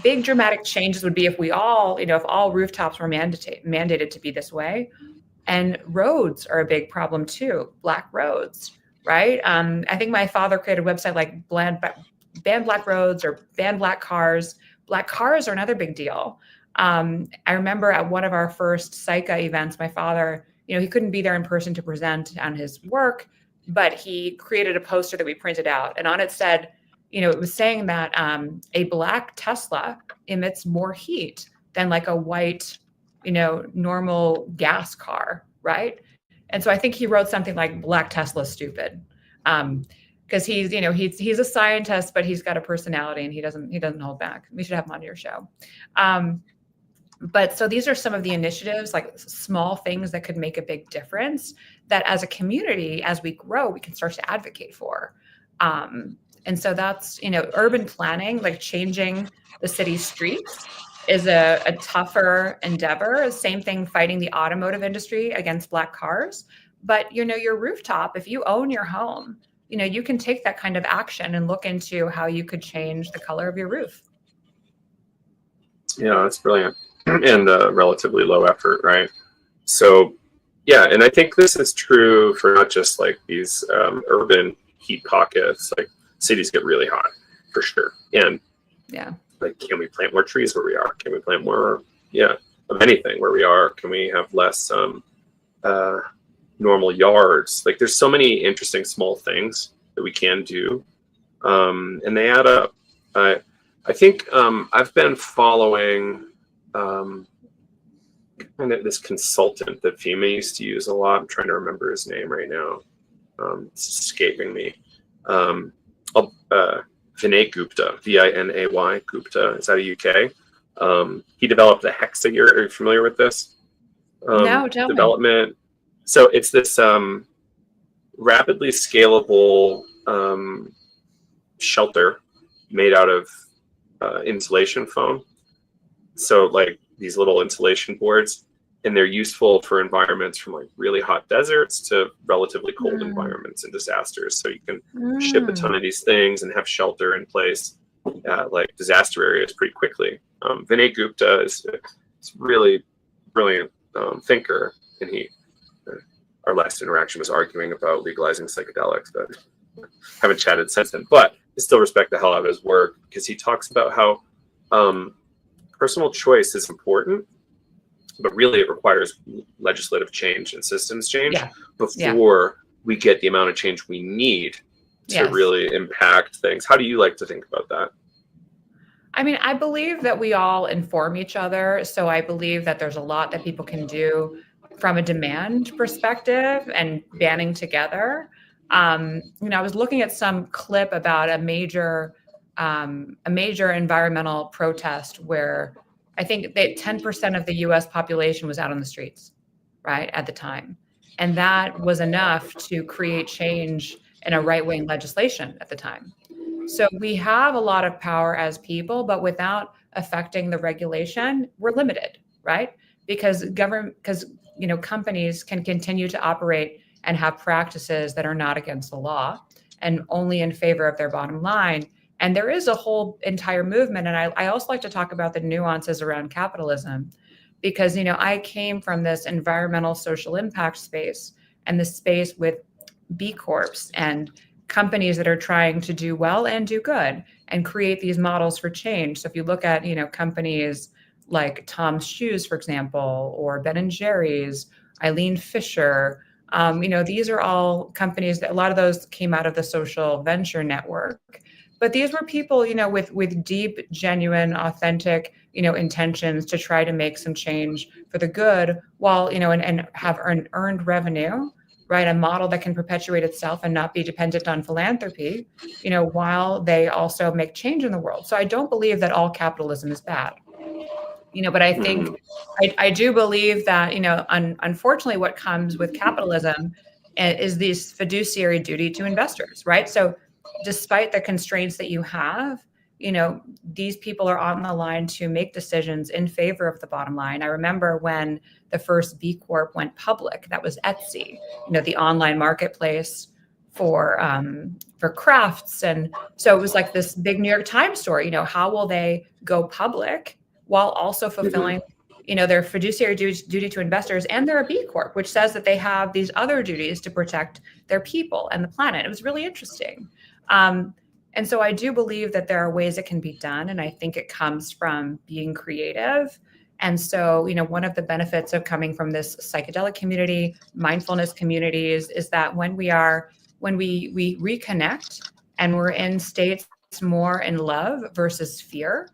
Big dramatic changes would be if all rooftops were mandated to be this way. And roads are a big problem too, black roads, right? I think my father created a website like Ban Black Roads or Ban Black Cars. Black cars are another big deal. I remember at one of our first Psycha events, my father, he couldn't be there in person to present on his work, but he created a poster that we printed out. And on it said, it was saying that a black Tesla emits more heat than like a white, normal gas car, right? And so I think he wrote something like "Black Tesla stupid," because he's a scientist, but he's got a personality and he doesn't hold back. We should have him on your show. But so these are some of the initiatives, like small things that could make a big difference, that as a community, as we grow, we can start to advocate for. And so that's, urban planning, like changing the city streets is a tougher endeavor. Same thing, fighting the automotive industry against black cars. But, your rooftop, if you own your home, you can take that kind of action and look into how you could change the color of your roof. Yeah, that's brilliant. And relatively low effort, right? So, yeah, and I think this is true for not just like these urban heat pockets. Like cities get really hot, for sure. And yeah, like, can we plant more trees where we are? Can we plant more, of anything where we are? Can we have less normal yards? Like, there's so many interesting small things that we can do, and they add up. I think I've been following kind of this consultant that FEMA used to use a lot. I'm trying to remember his name right now. It's escaping me. Vinay Gupta, Vinay Gupta. Is out of UK. He developed the Hexagear. Are you familiar with this? No, tell development. me. So it's this rapidly scalable shelter made out of insulation foam. So like these little insulation boards, and they're useful for environments from like really hot deserts to relatively cold environments and disasters. So you can ship a ton of these things and have shelter in place like disaster areas pretty quickly. Vinay Gupta is really brilliant thinker, and our last interaction was arguing about legalizing psychedelics, but haven't chatted since then. But I still respect the hell out of his work, because he talks about how personal choice is important, but really it requires legislative change and systems change before we get the amount of change we need to really impact things. How do you like to think about that? I mean, I believe that we all inform each other. So I believe that there's a lot that people can do from a demand perspective and banding together. I was looking at some clip about a major environmental protest where I think that 10% of the US population was out on the streets, right, at the time. And that was enough to create change in a right-wing legislation at the time. So we have a lot of power as people, but without affecting the regulation, we're limited, right? Because companies can continue to operate and have practices that are not against the law and only in favor of their bottom line. And there is a whole entire movement. And I also like to talk about the nuances around capitalism, because, I came from this environmental social impact space and the space with B Corps and companies that are trying to do well and do good and create these models for change. So if you look at, companies like Tom's Shoes, for example, or Ben and Jerry's, Eileen Fisher, these are all companies that a lot of those came out of the social venture network. But these were people, with deep, genuine, authentic, intentions to try to make some change for the good, while, and have earned revenue, right? A model that can perpetuate itself and not be dependent on philanthropy, while they also make change in the world. So I don't believe that all capitalism is bad, but I think I do believe that, unfortunately, what comes with capitalism is this fiduciary duty to investors, right? So despite the constraints that you have, these people are on the line to make decisions in favor of the bottom line. I remember when the first B Corp went public, that was Etsy, the online marketplace for crafts. And so it was like this big New York Times story, how will they go public while also fulfilling, their fiduciary duty to investors, and they're a B Corp, which says that they have these other duties to protect their people and the planet. It was really interesting. And so I do believe that there are ways it can be done. And I think it comes from being creative. And so, one of the benefits of coming from this psychedelic community, mindfulness communities, is that when we reconnect and we're in states more in love versus fear,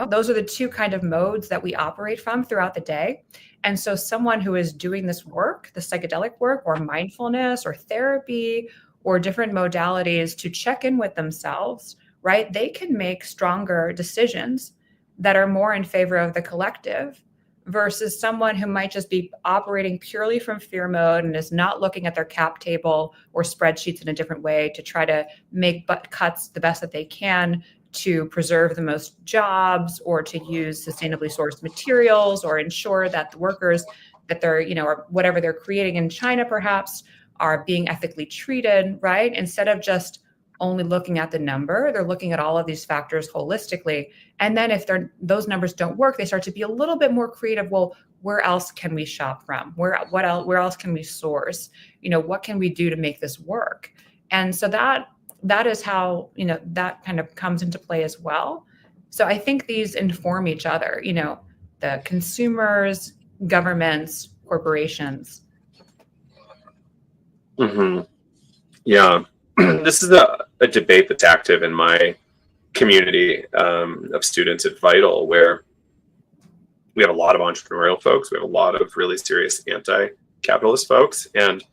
those are the two kind of modes that we operate from throughout the day. And so someone who is doing this work, the psychedelic work or mindfulness or therapy or different modalities to check in with themselves, right? They can make stronger decisions that are more in favor of the collective, versus someone who might just be operating purely from fear mode and is not looking at their cap table or spreadsheets in a different way to try to make cuts the best that they can to preserve the most jobs or to use sustainably sourced materials or ensure that the workers that they're, or whatever they're creating in China perhaps are being ethically treated, right? Instead of just only looking at the number, they're looking at all of these factors holistically. And then if those numbers don't work, they start to be a little bit more creative. Well, where else can we shop from? Where else can we source? What can we do to make this work? And so that is how, that kind of comes into play as well. So I think these inform each other, the consumers, governments, corporations. Mm-hmm. Yeah. This is a debate that's active in my community of students at Vital, where we have a lot of entrepreneurial folks. We have a lot of really serious anti-capitalist folks. And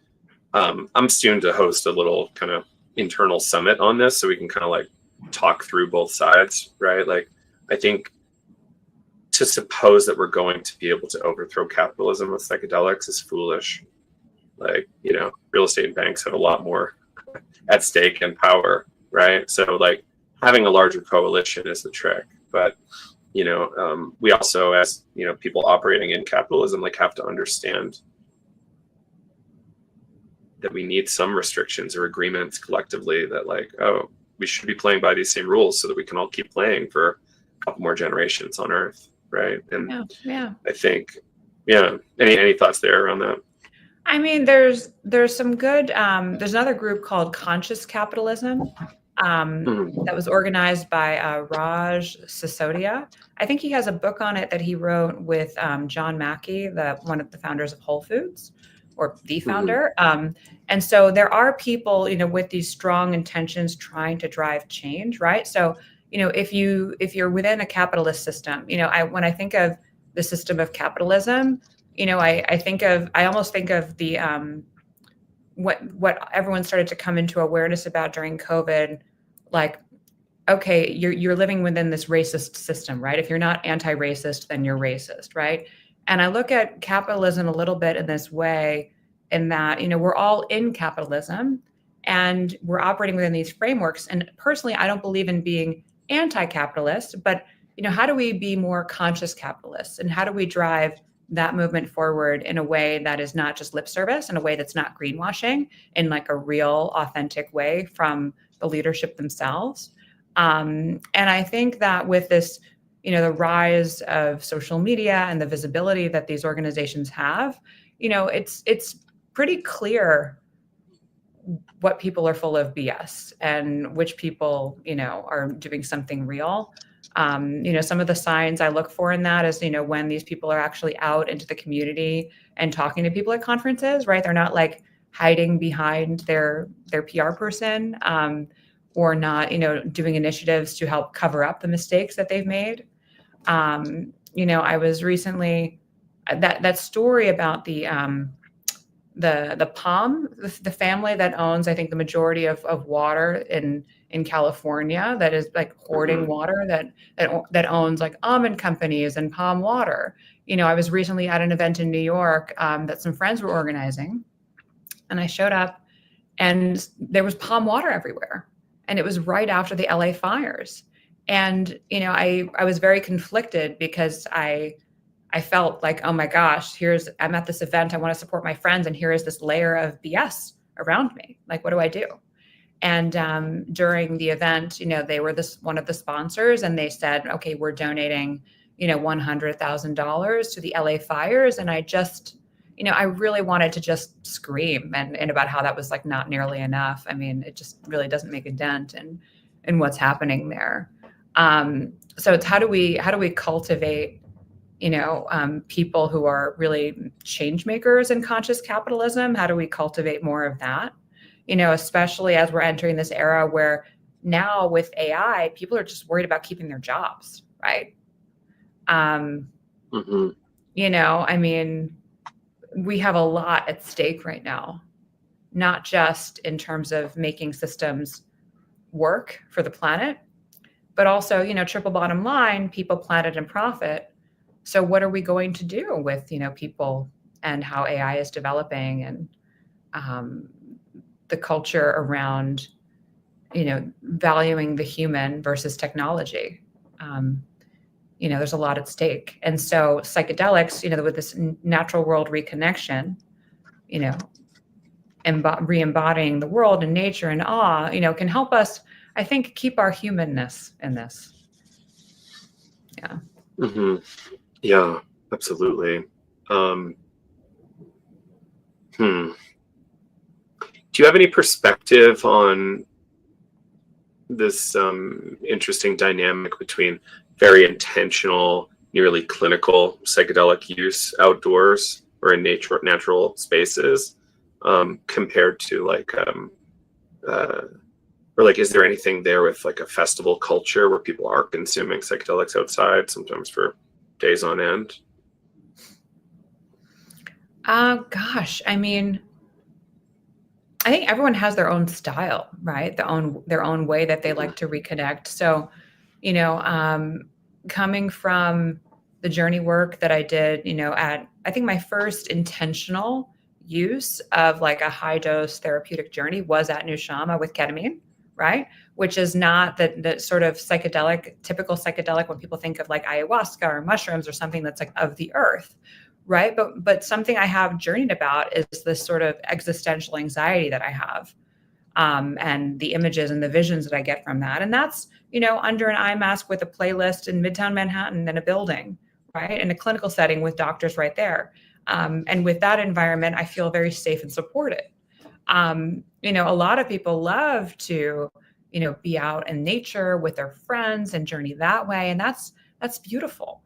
I'm soon to host a little kind of internal summit on this so we can kind of like talk through both sides, right? Like, I think to suppose that we're going to be able to overthrow capitalism with psychedelics is foolish. Like, real estate and banks have a lot more at stake and power, right? So like having a larger coalition is the trick. But we also, as people operating in capitalism, like have to understand that we need some restrictions or agreements collectively that like, oh, we should be playing by these same rules so that we can all keep playing for a couple more generations on Earth, right? And yeah. I think, any thoughts there around that? I mean, there's some good, there's another group called Conscious Capitalism that was organized by Raj Sisodia. I think he has a book on it that he wrote with John Mackey, one of the founders of Whole Foods, or the founder. And so there are people, with these strong intentions trying to drive change, right? So, if you're within a capitalist system, when I think of the system of capitalism, I almost think of the what everyone started to come into awareness about during COVID, like, okay, you're living within this racist system, right? If you're not anti-racist, then you're racist, right? And I look at capitalism a little bit in this way, in that, we're all in capitalism and we're operating within these frameworks. And personally, I don't believe in being anti-capitalist, but how do we be more conscious capitalists, and how do we drive that movement forward in a way that is not just lip service, in a way that's not greenwashing, in like a real, authentic way from the leadership themselves. And I think that with this, the rise of social media and the visibility that these organizations have, it's pretty clear what people are full of BS and which people, are doing something real. Some of the signs I look for in that is, when these people are actually out into the community and talking to people at conferences, right? They're not like hiding behind their PR person, or not, doing initiatives to help cover up the mistakes that they've made. I was recently that story about the Palm, the family that owns, I think, the majority of water in California, that is like hoarding water, that owns like almond companies and Palm water. I was recently at an event in New York that some friends were organizing, and I showed up and there was Palm water everywhere. And it was right after the LA fires. And, I was very conflicted because I felt like, oh my gosh, I'm at this event, I want to support my friends, and here is this layer of BS around me. Like, what do I do? And during the event, they were one of the sponsors, and they said, okay, we're donating, $100,000 to the LA fires. And I just, I really wanted to just scream and about how that was like not nearly enough. I mean, it just really doesn't make a dent in what's happening there. So it's how do we cultivate, people who are really change makers in conscious capitalism? How do we cultivate more of that? Especially as we're entering this era where now with AI, people are just worried about keeping their jobs, right? I mean, we have a lot at stake right now, not just in terms of making systems work for the planet, but also, triple bottom line, people, planet, and profit. So what are we going to do with, people and how AI is developing, and the culture around, valuing the human versus technology? There's a lot at stake. And so psychedelics, with this natural world reconnection, you know, re-embodying the world and nature and awe, can help us, I think, keep our humanness in this. Yeah. Mm-hmm. Yeah, absolutely. Do you have any perspective on this interesting dynamic between very intentional, nearly clinical psychedelic use outdoors or in natural spaces, compared to or like, is there anything there with like a festival culture where people are consuming psychedelics outside, sometimes for days on end? Gosh, I mean, I think everyone has their own style, right? Their own way that they like to reconnect. So, you know, um, coming from the journey work that I did, I think my first intentional use of like a high dose therapeutic journey was at New Shama with ketamine, right? Which is not the sort of typical psychedelic when people think of like ayahuasca or mushrooms or something that's like of the earth, right? But something I have journeyed about is this sort of existential anxiety that I have, and the images and the visions that I get from that. And that's, under an eye mask with a playlist in Midtown Manhattan in a building, right? In a clinical setting with doctors right there. And with that environment, I feel very safe and supported. A lot of people love to, be out in nature with their friends and journey that way. And that's beautiful.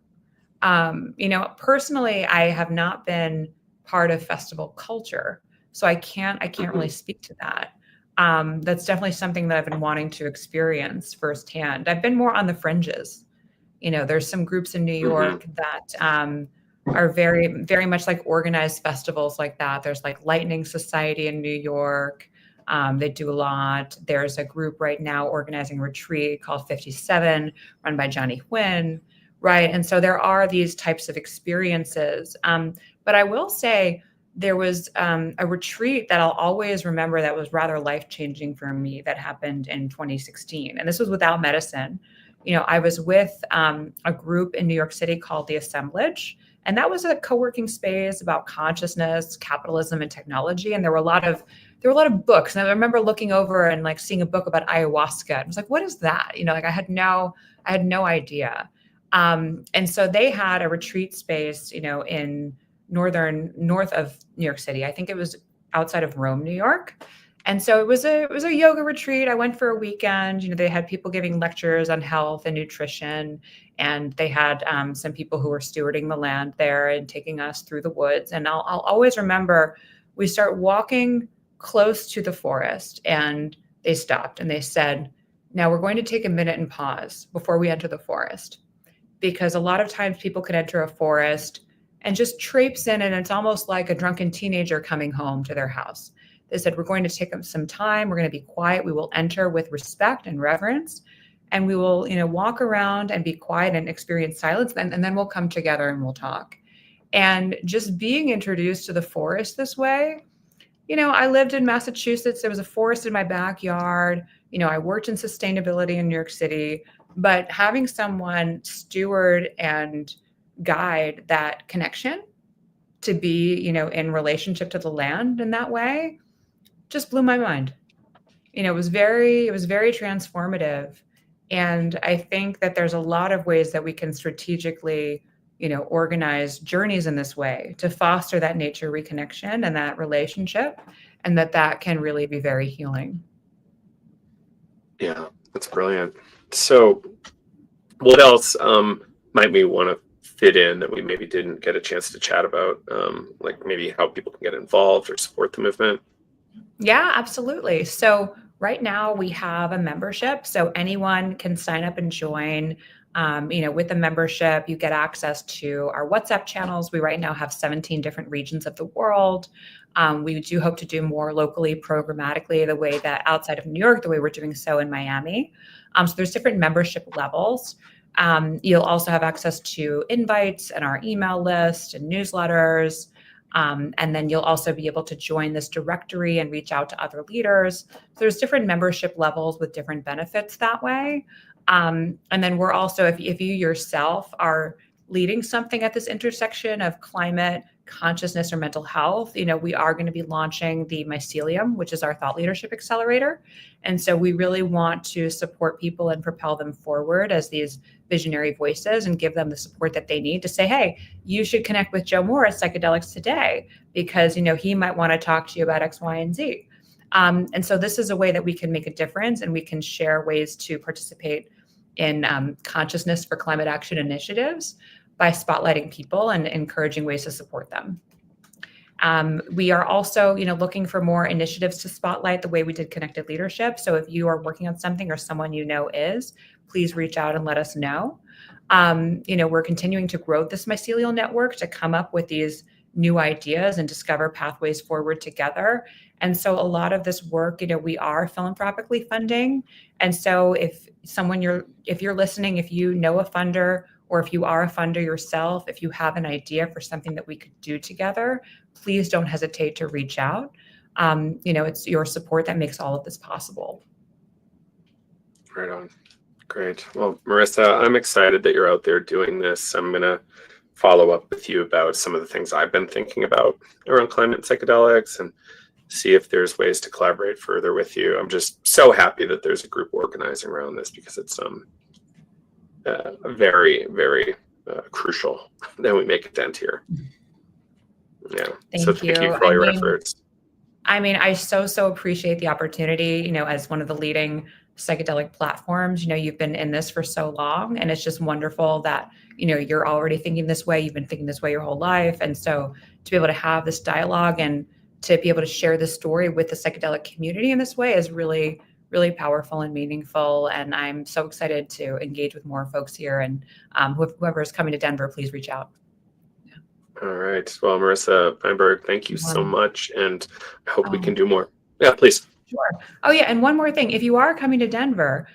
Personally, I have not been part of festival culture, so I can't really speak to that. That's definitely something that I've been wanting to experience firsthand. I've been more on the fringes. There's some groups in New York that are very, very much like organized festivals like that. There's like Lightning Society in New York. They do a lot. There's a group right now organizing a retreat called 57, run by Johnny Huynh. Right. And so there are these types of experiences. But I will say there was a retreat that I'll always remember that was rather life-changing for me that happened in 2016. And this was without medicine. I was with a group in New York City called The Assemblage. And that was a co-working space about consciousness, capitalism, and technology. And there were a lot of books. And I remember looking over and like seeing a book about ayahuasca. I was like, what is that? I had no idea. And so they had a retreat space, in north of New York City. I think it was outside of Rome, New York. And so it was a yoga retreat. I went for a weekend. They had people giving lectures on health and nutrition, and they had some people who were stewarding the land there and taking us through the woods. And I'll always remember we start walking close to the forest, and they stopped and they said, "Now we're going to take a minute and pause before we enter the forest." Because a lot of times people can enter a forest and just traipse in, and it's almost like a drunken teenager coming home to their house. They said, we're going to take some time. We're going to be quiet. We will enter with respect and reverence, and we will, walk around and be quiet and experience silence. And then we'll come together and we'll talk. And just being introduced to the forest this way, I lived in Massachusetts. There was a forest in my backyard. I worked in sustainability in New York City. But having someone steward and guide that connection to be, in relationship to the land in that way, just blew my mind. It was very transformative. And I think that there's a lot of ways that we can strategically, organize journeys in this way to foster that nature reconnection and that relationship, and that can really be very healing. Yeah, that's brilliant. So what else might we want to fit in that we maybe didn't get a chance to chat about, like maybe how people can get involved or support the movement? Yeah, absolutely. So right now we have a membership, so anyone can sign up and join. With the membership, you get access to our WhatsApp channels. We right now have 17 different regions of the world. We do hope to do more locally, programmatically, the way that outside of New York, the way we're doing so in Miami. So there's different membership levels. You'll also have access to invites and our email list and newsletters. And then you'll also be able to join this directory and reach out to other leaders. So there's different membership levels with different benefits that way. And then we're also, if you yourself are leading something at this intersection of climate, consciousness, or mental health, we are going to be launching the Mycelium, which is our thought leadership accelerator. And so we really want to support people and propel them forward as these visionary voices and give them the support that they need to say, hey, you should connect with Joe Moore at Psychedelics today because, he might want to talk to you about X, Y, and Z. And so this is a way that we can make a difference and we can share ways to participate in consciousness for climate action initiatives by spotlighting people and encouraging ways to support them. We are also, looking for more initiatives to spotlight the way we did connected leadership. So if you are working on something or someone is, please reach out and let us know. We're continuing to grow this mycelial network to come up with these new ideas and discover pathways forward together. And so a lot of this work, we are philanthropically funding. And so if you're listening, if you know a funder, or if you are a funder yourself, if you have an idea for something that we could do together, please don't hesitate to reach out. It's your support that makes all of this possible. Right on. Great. Well, Marisa, I'm excited that you're out there doing this. I'm going to follow up with you about some of the things I've been thinking about around climate and psychedelics and see if there's ways to collaborate further with you. I'm just so happy that there's a group organizing around this because it's very, very crucial that we make a dent here. Yeah. Thank you for all your efforts. I so appreciate the opportunity, as one of the leading psychedelic platforms. You've been in this for so long, and it's just wonderful that, you're already thinking this way. You've been thinking this way your whole life. And so to be able to have this dialogue and to be able to share this story with the psychedelic community in this way is really, really powerful and meaningful. And I'm so excited to engage with more folks here. And whoever is coming to Denver, please reach out. Yeah. All right. Well, Marisa Feinberg, thank you so much. And I hope we can do more. Yeah, please. Sure. Oh, yeah. And one more thing. If you are coming to Denver,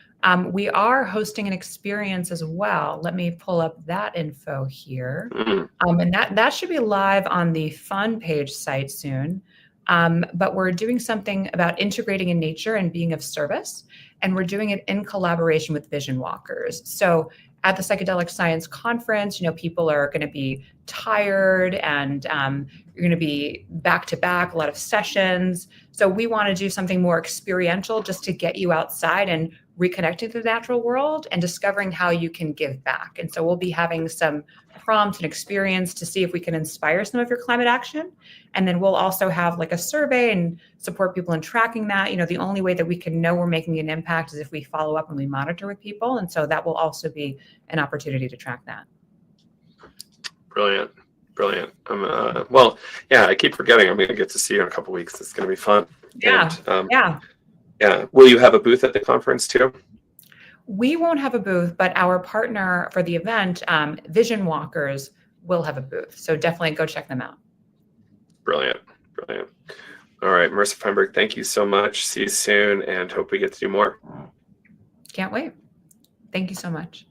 we are hosting an experience as well. Let me pull up that info here. Mm-hmm. And that should be live on the Fun page site soon. But we're doing something about integrating in nature and being of service. And we're doing it in collaboration with Vision Walkers. So at the Psychedelic Science Conference, people are going to be tired and you're going to be back to back, a lot of sessions. So we want to do something more experiential just to get you outside and reconnecting to the natural world and discovering how you can give back. And so we'll be having some prompts and experience to see if we can inspire some of your climate action. And then we'll also have like a survey and support people in tracking that. The only way that we can know we're making an impact is if we follow up and we monitor with people. And so that will also be an opportunity to track that. Brilliant. Well, yeah, I keep forgetting I'm going to get to see you in a couple of weeks. It's going to be fun. Yeah. Yeah. Will you have a booth at the conference too? We won't have a booth, but our partner for the event, Vision Walkers, will have a booth. So definitely go check them out. Brilliant. All right, Marisa Feinberg, thank you so much. See you soon and hope we get to do more. Can't wait. Thank you so much.